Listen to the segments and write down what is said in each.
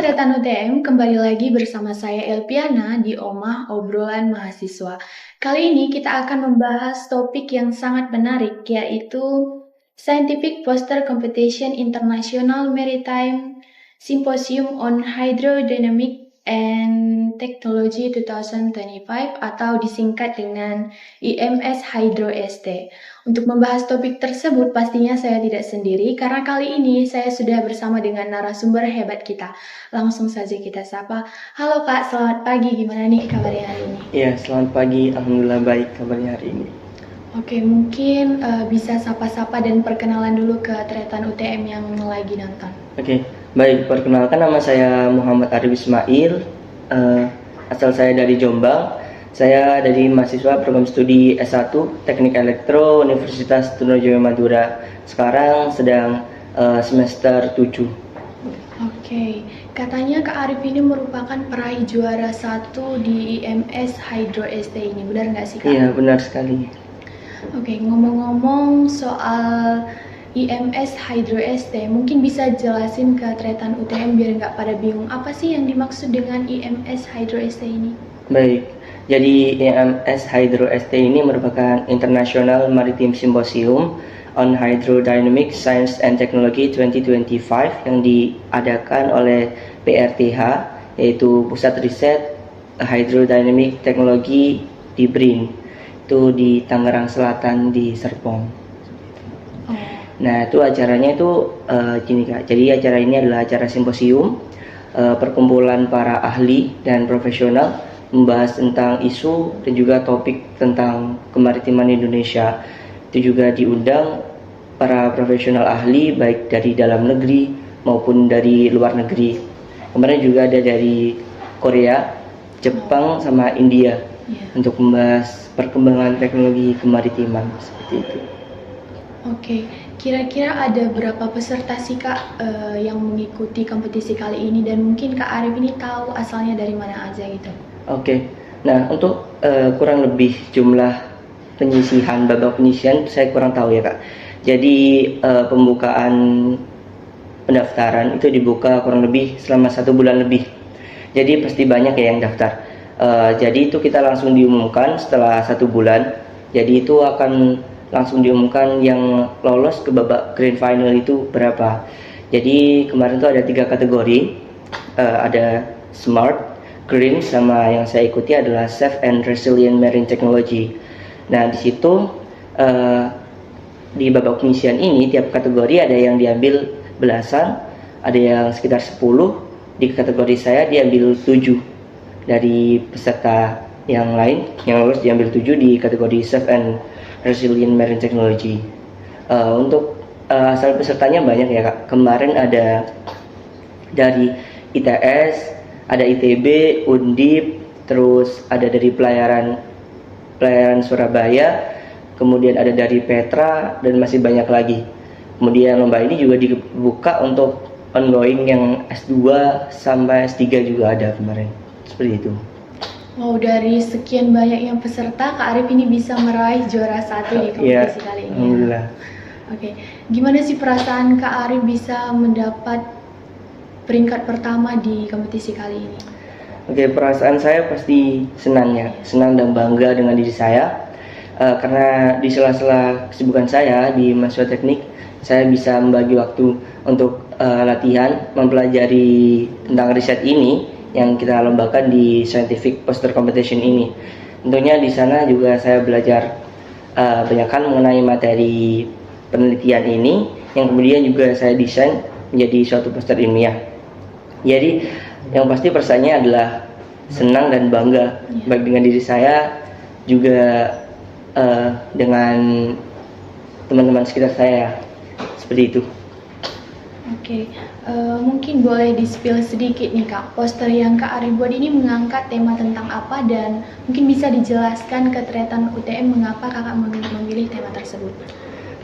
Tretan UTM, kembali lagi bersama saya Elpiana di Omah Obrolan Mahasiswa. Kali ini kita akan membahas topik yang sangat menarik, yaitu Scientific Poster Competition International Maritime Symposium on Hydrodynamic and Technology 2025 atau disingkat dengan IMS Hydro ST. Untuk membahas topik tersebut pastinya saya tidak sendiri karena kali ini saya sudah bersama dengan narasumber hebat kita. Langsung saja kita sapa. Halo Kak, selamat pagi. Gimana nih kabarnya hari ini? Iya, selamat pagi. Alhamdulillah baik kabarnya hari ini. Oke, mungkin bisa sapa-sapa dan perkenalan dulu ke Tretan UTM yang lagi nonton. Oke, baik. Perkenalkan, nama saya Muhammad Arif Ismail. Asal saya dari Jombang. Saya dari mahasiswa program studi S1 Teknik Elektro Universitas Trunojoyo Madura. Sekarang sedang semester 7. Oke, katanya Kak Arif ini merupakan peraih juara 1 di IMS Hydro ST ini, benar nggak sih Kak? Iya, benar sekali. Oke, ngomong-ngomong soal IMS Hydro ST, mungkin bisa jelasin ke Tretan UTM biar nggak pada bingung, apa sih yang dimaksud dengan IMS Hydro ST ini? Baik, jadi IMS Hydro ST ini merupakan International Maritime Symposium on Hydrodynamic Science and Technology 2025 yang diadakan oleh PRTH, yaitu Pusat Riset Hydrodynamic Technology di BRIN, itu di Tangerang Selatan di Serpong. Nah, itu acaranya itu gini Kak. Jadi acara ini adalah acara simposium, perkumpulan para ahli dan profesional membahas tentang isu dan juga topik tentang kemaritiman Indonesia. Itu juga diundang para profesional ahli baik dari dalam negeri maupun dari luar negeri. Kemarin juga ada dari Korea, Jepang, sama India untuk membahas perkembangan teknologi kemaritiman seperti itu. Oke, kira-kira ada berapa peserta sih Kak yang mengikuti kompetisi kali ini dan mungkin Kak Arif ini tahu asalnya dari mana aja gitu? Oke, nah untuk kurang lebih jumlah penyisihan, babak penyisihan saya kurang tahu ya Kak. Jadi pembukaan pendaftaran itu dibuka kurang lebih selama 1 bulan lebih. Jadi pasti banyak ya yang daftar. Jadi itu kita langsung diumumkan setelah 1 bulan. Jadi itu akan langsung diumumkan yang lolos ke babak grand final itu berapa. Jadi kemarin tuh ada 3 kategori, ada Smart, Green, sama yang saya ikuti adalah Safe and Resilient Marine Technology. Nah di situ di babak penyisihan ini tiap kategori ada yang diambil belasan, ada yang sekitar 10. Di kategori saya diambil 7 dari peserta yang lain, yang lolos diambil 7 di kategori Safe and Resilient Marine Technology. Untuk asal pesertanya banyak ya Kak. Kemarin ada dari ITS, ada ITB, Undip, terus ada dari pelayaran Surabaya, kemudian ada dari Petra, dan masih banyak lagi. Kemudian lomba ini juga dibuka untuk ongoing yang S2 sampai S3 juga ada kemarin. Seperti itu. Wow, dari sekian banyak yang peserta, Kak Arif ini bisa meraih juara 1 di kompetisi kali ini. Alhamdulillah. Oke, gimana sih perasaan Kak Arif bisa mendapat peringkat pertama di kompetisi kali ini? Oke, perasaan saya pasti senang ya, senang dan bangga dengan diri saya. Karena di sela-sela kesibukan saya di mahasiswa teknik, saya bisa membagi waktu untuk latihan, mempelajari tentang riset ini yang kita lombakan di Scientific Poster Competition ini. Tentunya di sana juga saya belajar banyak hal mengenai materi penelitian ini yang kemudian juga saya desain menjadi suatu poster ilmiah. Jadi yang pasti perasaannya adalah senang dan bangga, baik dengan diri saya juga dengan teman-teman sekitar saya, seperti itu. Oke, mungkin boleh di-spill sedikit nih Kak, poster yang Kak Arif buat ini mengangkat tema tentang apa dan mungkin bisa dijelaskan ke Tretan UTM mengapa Kakak memilih tema tersebut.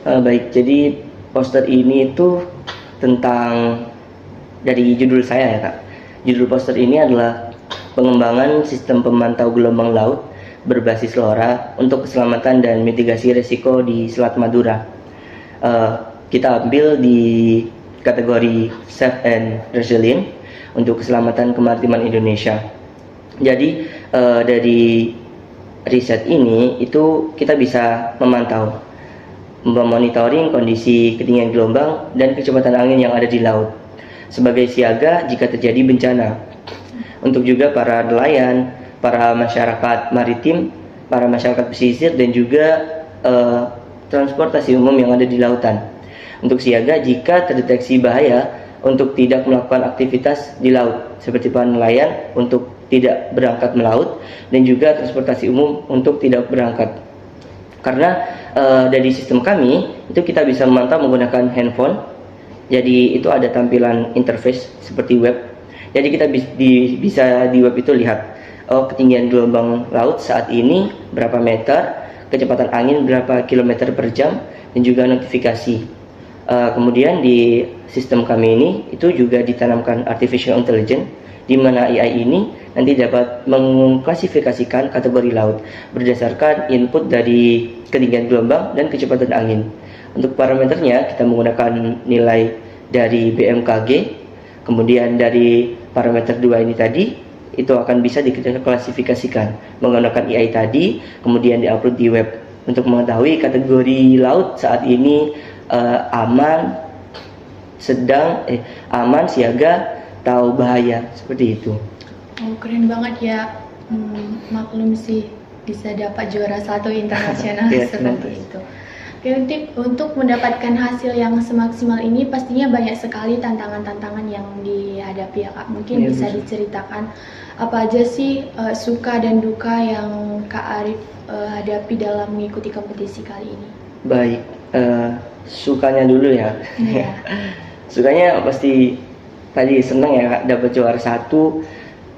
Baik, jadi poster ini itu tentang, dari judul saya ya Kak. Judul poster ini adalah pengembangan sistem pemantau gelombang laut berbasis LoRa untuk keselamatan dan mitigasi risiko di Selat Madura. Kita ambil di kategori Safe and Resilient untuk keselamatan kemaritiman Indonesia. Jadi dari riset ini itu kita bisa memantau, memonitoring kondisi ketinggian gelombang dan kecepatan angin yang ada di laut sebagai siaga jika terjadi bencana. Untuk juga para nelayan, para masyarakat maritim, para masyarakat pesisir, dan juga transportasi umum yang ada di lautan. Untuk siaga jika terdeteksi bahaya untuk tidak melakukan aktivitas di laut, seperti para nelayan untuk tidak berangkat melaut, dan juga transportasi umum untuk tidak berangkat. Karena dari sistem kami itu kita bisa memantau menggunakan handphone. Jadi itu ada tampilan interface seperti web. Jadi kita bisa di web itu lihat ketinggian gelombang laut saat ini berapa meter, kecepatan angin berapa kilometer per jam, dan juga notifikasi. Kemudian di sistem kami ini itu juga ditanamkan artificial intelligence, di mana AI ini nanti dapat mengklasifikasikan kategori laut berdasarkan input dari ketinggian gelombang dan kecepatan angin. Untuk parameternya kita menggunakan nilai dari BMKG, kemudian dari parameter 2 ini tadi itu akan bisa diklasifikasikan menggunakan AI tadi, kemudian diupload di web untuk mengetahui kategori laut saat ini aman, sedang, aman, siaga, atau bahaya, seperti itu. Oh, keren banget ya. Maklum sih bisa dapat juara 1 internasional seperti itu. Oke, untuk mendapatkan hasil yang semaksimal ini pastinya banyak sekali tantangan-tantangan yang dihadapi ya Kak. Mungkin bisa diceritakan apa aja sih suka dan duka yang Kak Arif hadapi dalam mengikuti kompetisi kali ini? Baik, sukanya dulu ya. Iya. Sukanya pasti tadi senang ya Kak dapat juara 1,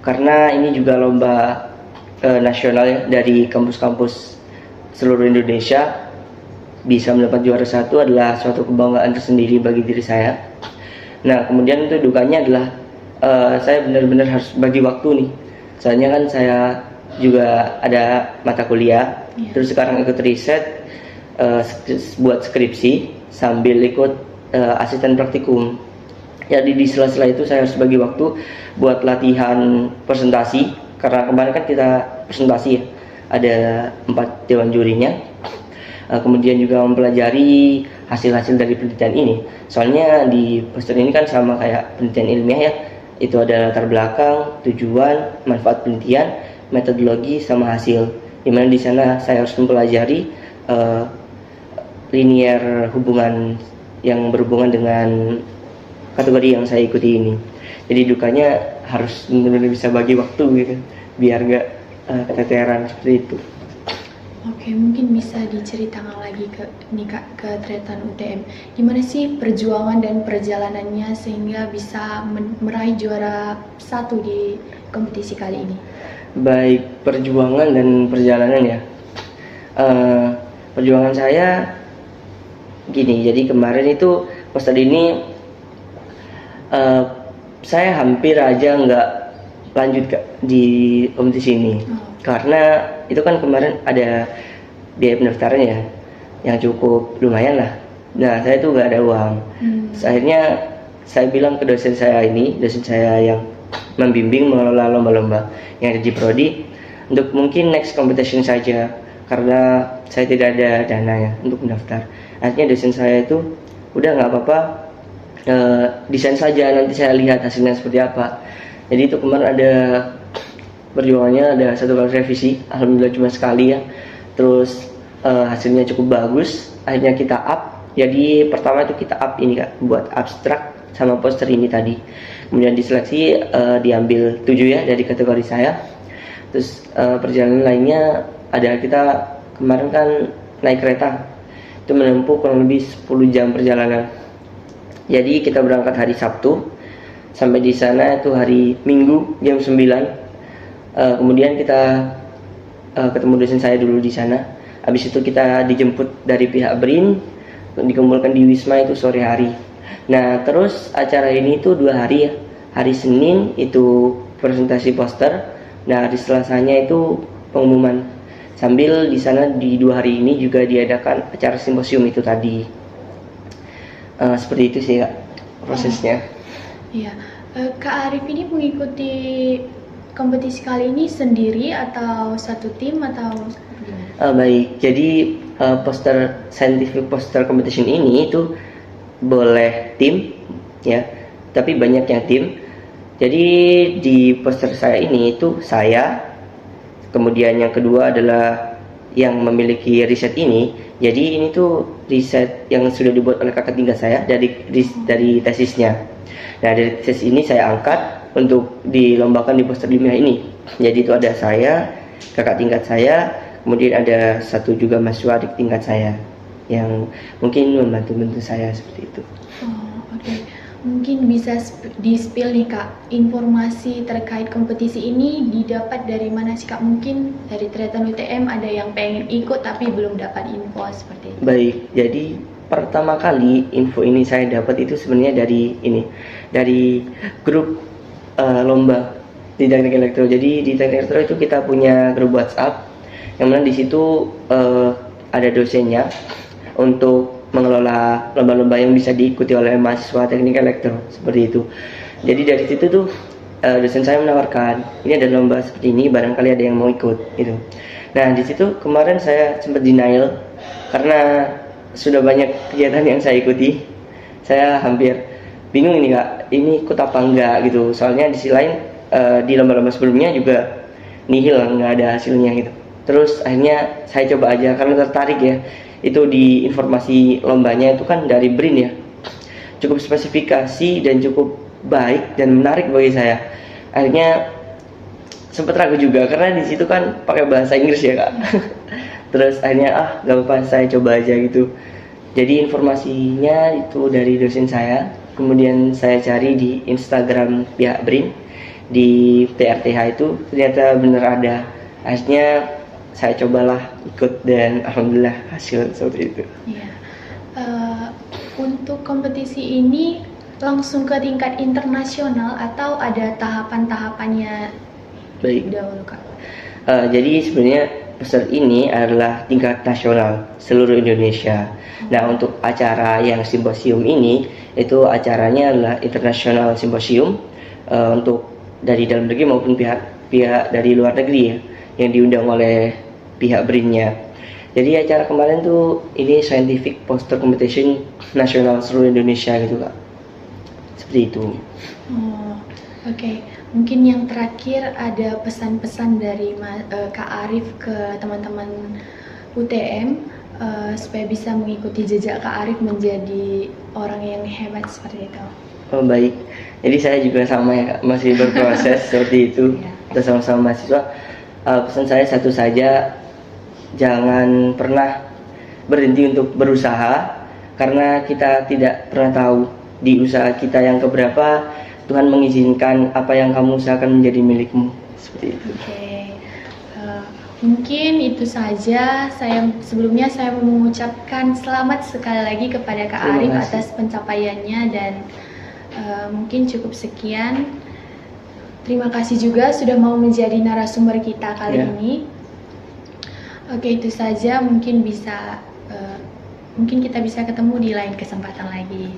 karena ini juga lomba nasional ya, dari kampus-kampus seluruh Indonesia. Bisa mendapat juara 1 adalah suatu kebanggaan tersendiri bagi diri saya. Nah, kemudian itu dukanya adalah saya benar-benar harus bagi waktu nih. Soalnya kan saya juga ada mata kuliah, terus sekarang ikut riset, buat skripsi sambil ikut asisten praktikum. Jadi di sela-sela itu saya harus bagi waktu buat latihan presentasi, karena kemarin kan kita presentasi ya, ada 4 dewan jurinya. Kemudian juga mempelajari hasil-hasil dari penelitian ini. Soalnya di poster ini kan sama kayak penelitian ilmiah ya, itu ada latar belakang, tujuan, manfaat penelitian, metodologi, sama hasil. Dimana di sana saya harus mempelajari linier hubungan yang berhubungan dengan kategori yang saya ikuti ini. Jadi dukanya harus benar-benar bisa bagi waktu gitu, biar gak keteteran seperti itu. Oke, mungkin bisa diceritakan lagi ke Triathlon UTM. Gimana sih perjuangan dan perjalanannya sehingga bisa meraih juara 1 di kompetisi kali ini? Baik, perjuangan dan perjalanan ya. Perjuangan saya gini, jadi kemarin itu poster ini saya hampir aja nggak lanjut di kompetisi ini. Karena itu kan kemarin ada biaya pendaftaran ya yang cukup lumayan lah. Nah, saya tuh nggak ada uang. Akhirnya saya bilang ke dosen saya yang membimbing mengelola lomba-lomba yang ada di Prodi, untuk mungkin next competition saja, karena saya tidak ada dana ya untuk mendaftar. Akhirnya dosen saya itu udah nggak apa-apa, desain saja, nanti saya lihat hasilnya seperti apa. Jadi itu kemarin ada perjuangannya, ada 1 kali revisi, alhamdulillah cuma sekali ya. Terus hasilnya cukup bagus, akhirnya kita up. Jadi pertama itu kita up ini Kak, buat abstrak sama poster ini tadi. Kemudian diseleksi, diambil 7 ya dari kategori saya. Terus perjalanan lainnya ada, kita kemarin kan naik kereta, itu menempuh kurang lebih 10 jam perjalanan. Jadi kita berangkat hari Sabtu, sampai di sana itu hari Minggu jam 9. Kemudian kita ketemu dosen saya dulu di sana. Habis itu kita dijemput dari pihak BRIN, dikumpulkan di Wisma itu sore hari. Nah, terus acara ini tuh 2 hari ya. Hari Senin itu presentasi poster. Nah, hari Selasanya itu pengumuman. Sambil di sana di 2 hari ini juga diadakan acara simposium itu tadi. Seperti itu sih Kak prosesnya. Iya. Kak Arif ini mengikuti kompetisi kali ini sendiri atau satu tim atau gimana? Baik, jadi scientific poster competition ini itu boleh tim ya, tapi banyak yang tim. Jadi di poster saya ini itu saya, kemudian yang kedua adalah yang memiliki riset ini. Jadi ini tuh riset yang sudah dibuat oleh kakak tingkat saya dari tesisnya. Nah dari tesis ini saya angkat untuk dilombakan di poster ilmiah ini. Jadi itu ada saya, kakak tingkat saya, kemudian ada satu juga mahasiswa adik tingkat saya yang mungkin membantu saya seperti itu. Oh, oke. Mungkin bisa di-spill nih Kak, informasi terkait kompetisi ini didapat dari mana sih Kak? Mungkin dari Triathlon UTM ada yang pengen ikut tapi belum dapat info seperti itu. Baik, jadi pertama kali info ini saya dapat itu sebenarnya dari grup lomba di teknik elektro. Jadi di teknik elektro itu kita punya grup WhatsApp yang mana di situ ada dosennya untuk mengelola lomba-lomba yang bisa diikuti oleh mahasiswa teknik elektro seperti itu. Jadi dari situ tuh dosen saya menawarkan ini ada lomba seperti ini, barangkali ada yang mau ikut gitu. Nah di situ kemarin saya sempat denial karena sudah banyak kegiatan yang saya ikuti. Saya hampir bingung ini Kak, ini ikut apa enggak gitu. Soalnya di sisi lain di lomba-lomba sebelumnya juga nihil, nggak ada hasilnya gitu. Terus akhirnya saya coba aja karena tertarik ya. Itu di informasi lombanya itu kan dari BRIN ya, cukup spesifikasi dan cukup baik dan menarik bagi saya. Akhirnya sempat ragu juga karena di situ kan pakai bahasa Inggris ya Kak. Terus akhirnya gak apa-apa saya coba aja gitu. Jadi informasinya itu dari dosen saya, kemudian saya cari di Instagram pihak BRIN di TRTH itu ternyata bener ada. Akhirnya saya cobalah ikut dan alhamdulillah hasil seperti itu. Iya. Untuk kompetisi ini langsung ke tingkat internasional atau ada tahapan-tahapannya Baik. dahulu Kak? Jadi sebenarnya poster ini adalah tingkat nasional seluruh Indonesia. Nah untuk acara yang simposium ini itu acaranya adalah international simposium untuk dari dalam negeri maupun pihak dari luar negeri ya, yang diundang oleh pihak BRIN-nya. Jadi acara kemarin tuh ini scientific poster competition nasional seluruh Indonesia gitu Kak. Seperti itu. Oh, oke. Mungkin yang terakhir ada pesan-pesan dari Kak Arif ke teman-teman UTM supaya bisa mengikuti jejak Kak Arif menjadi orang yang hebat seperti itu. Oh baik. Jadi saya juga sama ya Kak, masih berproses seperti itu. Kita sama-sama mahasiswa. Pesan saya satu saja, jangan pernah berhenti untuk berusaha karena kita tidak pernah tahu di usaha kita yang keberapa Tuhan mengizinkan apa yang kamu usahakan menjadi milikmu seperti itu. Oke. Mungkin itu saja. Sebelumnya saya mengucapkan selamat sekali lagi kepada Kak Arif atas pencapaiannya dan mungkin cukup sekian. Terima kasih juga sudah mau menjadi narasumber kita kali ini. Oke, itu saja. Mungkin kita bisa ketemu di lain kesempatan lagi.